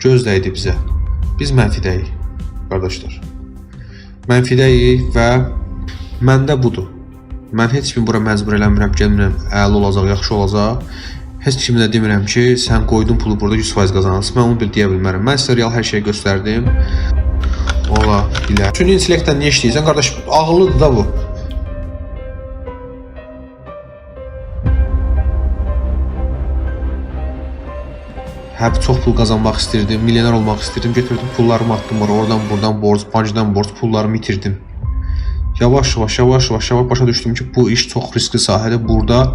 Gözdəydi bizə. Biz mənfidəyik, qardaşlar. Mənfidəyik və məndə budur. Mən heç kimi bura məcbur eləmirəm ki, əli olacaq, yaxşı olacaq. Heç kimi də demirəm ki, sən qoydun pulu burada 100% qazanırsın. Mən onu deyə bilmərəm. Mən sizə real hər şeyi göstərdim. Ola bilər. Süni intellektdən niyə işləyirsən? Qardaş, ağıllıdır da bu. Hə, çox pul qazanmaq istirdim, milyoner olmaq istirdim. Götürdüm, pullarımı atdım oraya, oradan buradan borc, bankdan borc, pullarımı itirdim. Yavaş-yavaş başa düşdüm ki, bu iş çox riskli sahədir. Burada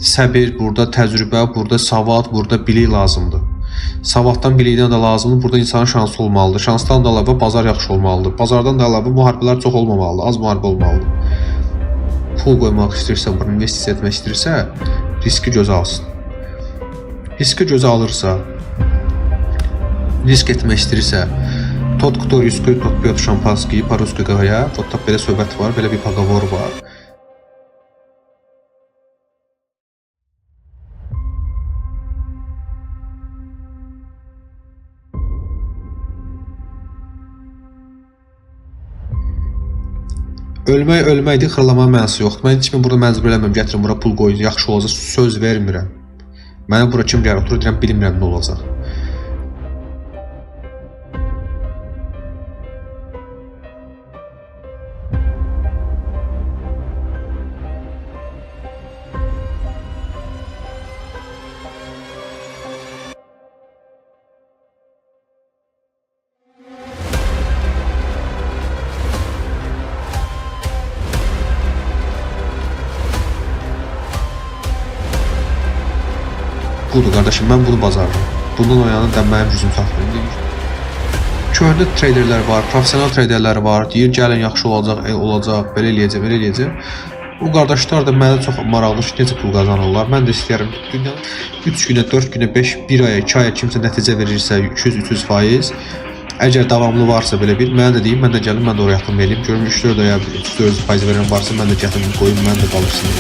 səbir, burada təcrübə, burada savad, burada bilik lazımdır. Savaddan, bilikdən də lazımdır. Burada insanın şansı olmalıdır. Şansdan da əlavə bazar yaxşı olmalıdır. Bazardan da əlavə müharibələr çox olmamalıdır. Az müharibə olmalıdır. Pul qoymaq istəyirsə, investisiya etmək istəyirsə, riski gözə alsın. Riski gözə alırsa, risk etmək istəyirsə, tот, кто рискует, тот пьет шампанский, по-русски говоря, вот belə söhbət var, belə bir поговор var. Ölməkdir, xırlama mənası yoxdur. Mən heç kimi burada məcbur eləmirəm, gətirin bura pul qoyun, yaxşı olacaq, söz vermirəm. Mənə bura kim gəlir, oturur, deyirəm, bilmirəm nə olacaq. Budur qardaşım, mən bunu bazardım. Bundan oyanı da mənim gücüm çatmır. Köhnə traderlər var, professional traderlər var. Deyir, gəlin yaxşı olacaq, belə eləyəcəm. Bu qardaşlar da mənə çox maraqlıdır ki, necə pul qazanırlar. Mən də istəyirəm ki, dünyanın 3 günə, 4 günə, 5, 1 aya, 2 aya kimsə nəticə verirsə 200-300%, əgər davamlı varsa belə bir, mənə də deyim, mən də gəlim, mən də oraya yatırım eləyim. Görüm 3-4 aya 300% verən varsa, mən də gətirim, qoyum, mən də qalırsın.